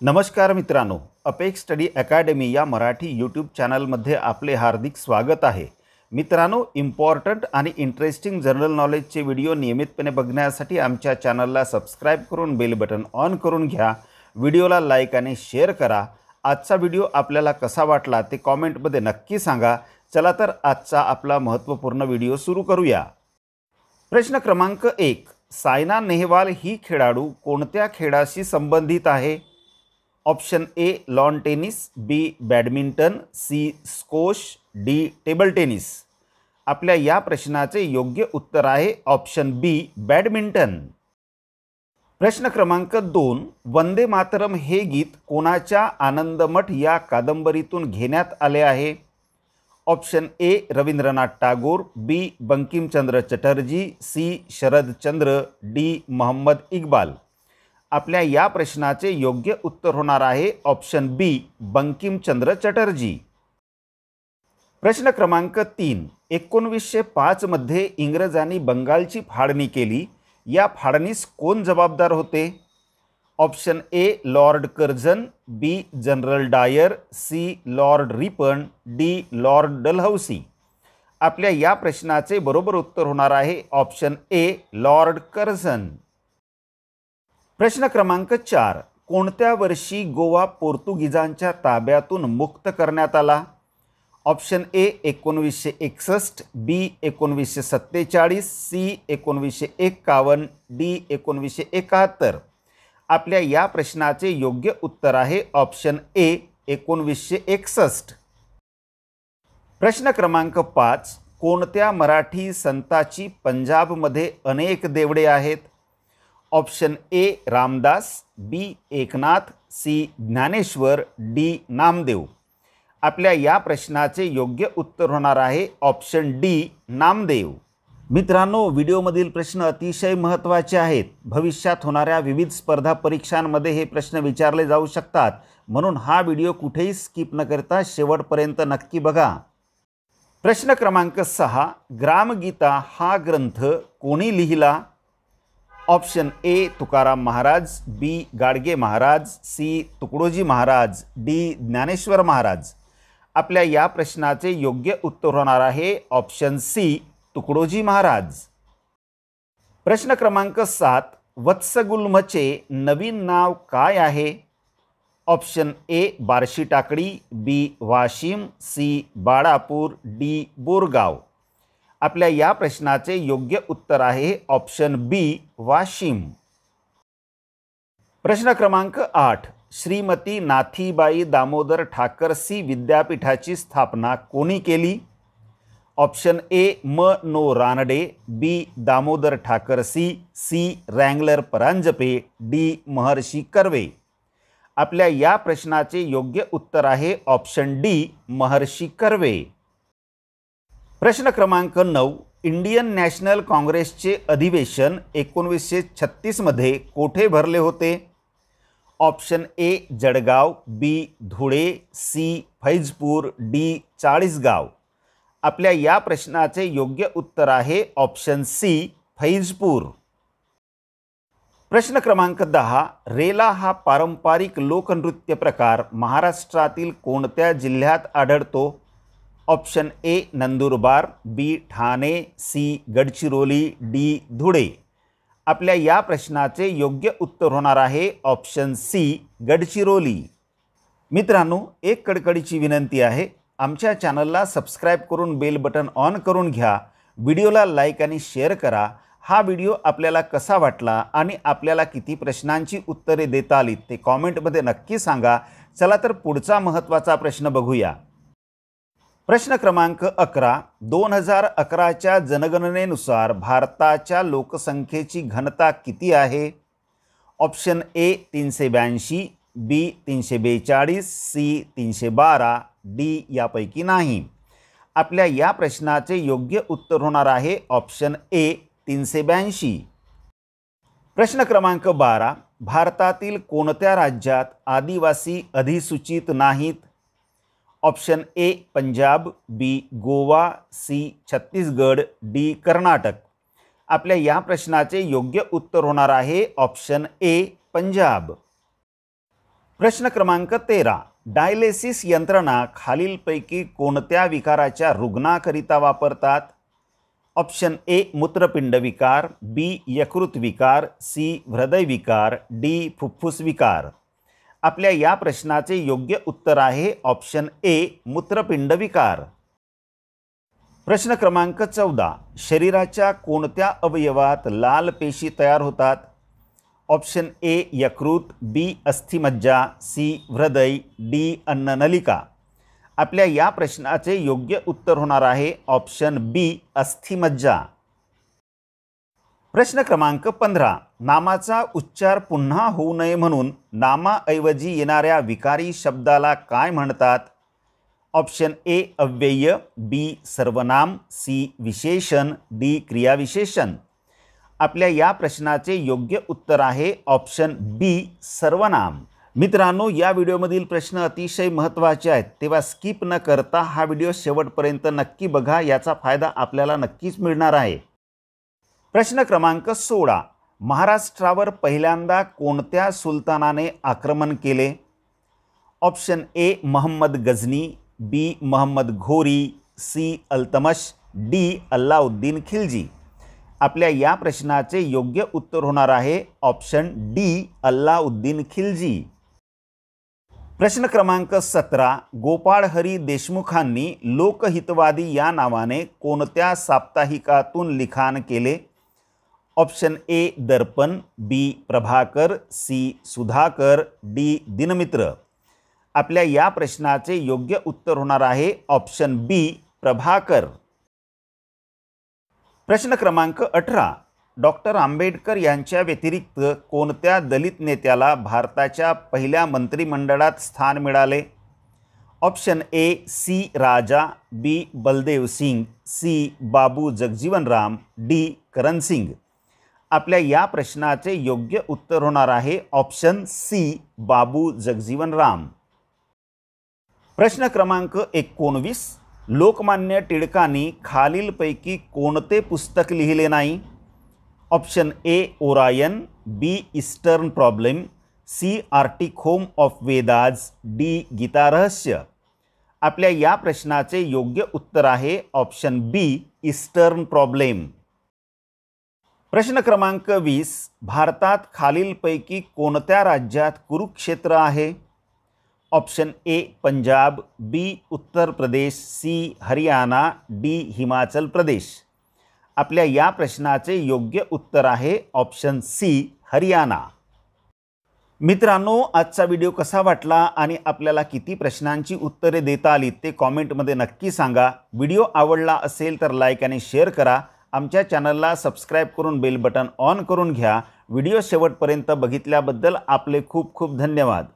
नमस्कार मित्रांनो, apex study academy या मराठी यूट्यूब चॅनलमध्ये आपले हार्दिक स्वागत आहे। मित्रांनो, इम्पॉर्टंट आणि इंटरेस्टिंग जनरल नॉलेजचे व्हिडिओ नियमितपणे बघण्यासाठी आमच्या चॅनलला सबस्क्राइब करून बेल बटन ऑन करून घ्या। व्हिडिओला लाईक आणि शेअर करा। आजचा व्हिडिओ आपल्याला कसा वाटला ते कमेंटमध्ये नक्की सांगा। चला तर आजचा आपला महत्त्वपूर्ण व्हिडिओ सुरू करूया। प्रश्न क्रमांक 1, सायना नेहवाल ही खेळाडू कोणत्या खेळाशी संबंधित आहे? Option A lawn tennis, B badminton, C squash, D table tennis. आपल्या या प्रश्नाचे योग्य उत्तर आहे ऑप्शन बी बॅडमिंटन। प्रश्न क्रमांक 2, वंदे मातरम हे गीत कोणाच्या आनंदमठ या कादंबरीतून घेण्यात आले आहे? Option A Rabindranath Tagore, B Bankimchandra Chatterjee, C Sharatchandra, D Muhammad Iqbal. आपल्या या प्रश्नाचे योग्य उत्तर होणार आहे ऑप्शन बी बंकिमचंद्र चटर्जी। प्रश्न क्रमांक 3, 1905 मध्ये इंग्रजांनी बंगालची फाळणी केली। या फाळणीस कोण जबाबदार होते? Option A lord Curzon, B general Dyer, C lord Ripon, D lord Dalhousie. आपल्या या प्रश्नाचे बरोबर उत्तर होणार आहे ऑप्शन ए लॉर्ड कर्झन। प्रश्न क्रमांक 4, कोणत्या वर्षी गोवा पोर्तुगीजांच्या ताब्यातून मुक्त करण्यात आला? Option A 1961, B 1947, C 1951, D 1971। आपल्या या प्रश्नाचे योग्य उत्तर आहे ऑप्शन ए 1961। प्रश्न क्रमांक 5, कोणत्या मराठी संताची पंजाबमध्ये अनेक देवळे आहेत? Option A Ramdas, B Eknath, C Dnyaneshwar, D Namdev. आपल्या या प्रश्नाचे योग्य उत्तर होणार आहे ऑप्शन डी नामदेव। मित्रांनो, व्हिडिओमधील प्रश्न अतिशय महत्त्वाचे आहेत। भविष्यात होणाऱ्या विविध स्पर्धा परीक्षांमध्ये हे प्रश्न विचारले जाऊ शकतात, म्हणून हा व्हिडिओ कुठेही स्किप न करता शेवटपर्यंत नक्की बघा। प्रश्न क्रमांक 6, ग्रामगीता हा ग्रंथ कोणी लिहिला? Option A Tukaram Maharaj, B Gadge Maharaj, C Tukdoji Maharaj, D Dnyaneshwar Maharaj. आपल्या या प्रश्नाचे योग्य उत्तर होणार आहे ऑप्शन सी तुकडोजी महाराज। प्रश्न क्रमांक 7, वत्सगुल्मचे नवीन नाव काय आहे? Option A Barshi Takli, B Washim, C Balapur, D Borgaon. आपल्या या प्रश्नाचे योग्य उत्तर आहे ऑप्शन बी वाशिम। प्रश्न क्रमांक 8, श्रीमती नाथीबाई दामोदर ठाकरसी विद्यापीठाची स्थापना कोणी केली? ऑप्शन ए नो Ranade, B Damodar Thackersey, C wrangler Paranjpye, D Maharshi Karve. आपल्या या प्रश्नाचे योग्य उत्तर आहे ऑप्शन डी महर्षी कर्वे। प्रश्न क्रमांक 9, इंडियन नॅशनल काँग्रेसचे अधिवेशन 1936 मध्ये कोठे भरले होते? Option A Jalgaon, B Dhule, C Faizpur, D Chalisgaon. आपल्या या प्रश्नाचे योग्य उत्तर आहे ऑप्शन सी फैजपूर। प्रश्न क्रमांक 10, रेला हा पारंपरिक लोकनृत्य प्रकार महाराष्ट्रातील कोणत्या जिल्ह्यात आढळतो? Option A Nandurbar, B Thane, C Gadchiroli, D Dhule. आपल्या या प्रश्नाचे योग्य उत्तर होणार आहे ऑप्शन सी गडचिरोली। मित्रांनो, एक कडकडीची विनंती आहे, आमच्या चॅनलला सबस्क्राइब करून बेल बटन ऑन करून घ्या। व्हिडिओला लाईक आणि शेअर करा। हा व्हिडिओ आपल्याला कसा वाटला आणि आपल्याला किती प्रश्नांची उत्तरे देता आली ते कमेंटमध्ये नक्की सांगा। चला तर पुढचा महत्त्वाचा प्रश्न बघूया। प्रश्न क्रमांक 11, 2011च्या जनगणनेनुसार भारताच्या लोकसंख्येची घनता किती आहे? Option A 382, B 342, C 312, D यापैकी नाही। आपल्या या प्रश्नाचे योग्य उत्तर होणार आहे ऑप्शन ए 382। प्रश्न क्रमांक 12, भारतातील कोणत्या राज्यात आदिवासी अधिसूचित नाहीत? Option A Punjab, B Goa, C Chhattisgarh, D Karnataka. आपल्या या प्रश्नाचे योग्य उत्तर होणार आहे ऑप्शन ए पंजाब। प्रश्न क्रमांक 13. डायलिसिस यंत्रणा खालीलपैकी कोणत्या विकाराच्या रुग्णाकरिता वापरतात? ऑप्शन ए मूत्रपिंड विकार, बी यकृत विकार, सी हृदय विकार, डी फुफ्फुस विकार. आपल्या या प्रश्नाचे योग्य उत्तर आहे ऑप्शन ए मूत्रपिंड विकार. प्रश्न क्रमांक 14. शरीराच्या कोणत्या अवयवात लाल पेशी तयार होतात? ऑप्शन ए यकृत, बी अस्थिमज्जा, सी हृदय, डी अन्ननलिका. आपल्या या प्रश्नाचे योग्य उत्तर होणार आहे ऑप्शन बी अस्थिमज्जा. प्रश्न क्रमांक 15. नामाचा उच्चार पुन्हा होऊ नये म्हणून नामाऐवजी येणाऱ्या विकारी शब्दाला काय म्हणतात? ऑप्शन ए अव्यय, बी सर्वनाम, सी विशेषण, डी क्रियाविशेषण. आपल्या या प्रश्नाचे योग्य उत्तर आहे ऑप्शन बी सर्वनाम. मित्रांनो, या व्हिडिओमधील प्रश्न अतिशय महत्त्वाचे आहेत, तेव्हा स्किप न करता हा व्हिडिओ शेवटपर्यंत नक्की बघा. याचा फायदा आपल्याला नक्कीच मिळणार आहे. प्रश्न क्रमांक 16. महाराष्ट्रावर पहिल्यांदा कोणत्या सुलतानाने आक्रमण केले? ऑप्शन ए महम्मद गझनी, बी महम्मद घोरी, सी अल्तमश, डी अल्लाउद्दीन खिलजी. आपल्या या प्रश्नाचे योग्य उत्तर होणार आहे ऑप्शन डी अल्लाउद्दीन खिलजी. प्रश्न क्रमांक 17. गोपाळ हरी देशमुखांनी लोकहितवादी या नावाने कोणत्या साप्ताहिकातून लिखाण केले? Option A Darpan, B Prabhakar, C Sudhakar, D Dinmitra. आपल्या या प्रश्नाचे योग्य उत्तर होणार आहे ऑप्शन बी प्रभाकर. प्रश्न क्रमांक 18. डॉक्टर आंबेडकर यांच्या व्यतिरिक्त कोणत्या दलित नेत्याला भारताच्या पहिल्या मंत्रिमंडळात स्थान मिळाले? Option A C Raja, B Baldev Singh, C Babu Jagjivan Ram, D Karan Singh. आपल्या या प्रश्नाचे योग्य उत्तर होणार आहे ऑप्शन सी बाबू जगजीवन राम. प्रश्न क्रमांक 19. लोकमान्य टिळकांनी खालीलपैकी कोणते पुस्तक लिहिले नाही? Option A Orion, B eastern problem, C Arctic home of Vedas, D Gita Rahasya. आपल्या या प्रश्नाचे योग्य उत्तर आहे ऑप्शन बी ईस्टर्न प्रॉब्लेम. प्रश्न क्रमांक 20. भारतात खालीलपैकी कोणत्या राज्यात कुरुक्षेत्र आहे? Option A Punjab, B Uttar Pradesh, C Haryana, D Himachal Pradesh. आपल्या या प्रश्नाचे योग्य उत्तर आहे ऑप्शन सी हरियाणा. मित्रांनो, आजचा व्हिडिओ कसा वाटला आणि आपल्याला किती प्रश्नांची उत्तरे देता आली ते कॉमेंटमध्ये नक्की सांगा. व्हिडिओ आवडला असेल तर लाईक आणि शेअर करा. आमच्या चॅनलला सबस्क्राईब करून बेल बटन ऑन करून घ्या. व्हिडिओ शेवटपर्यंत बघितल्याबद्दल आपले खूप खूप धन्यवाद.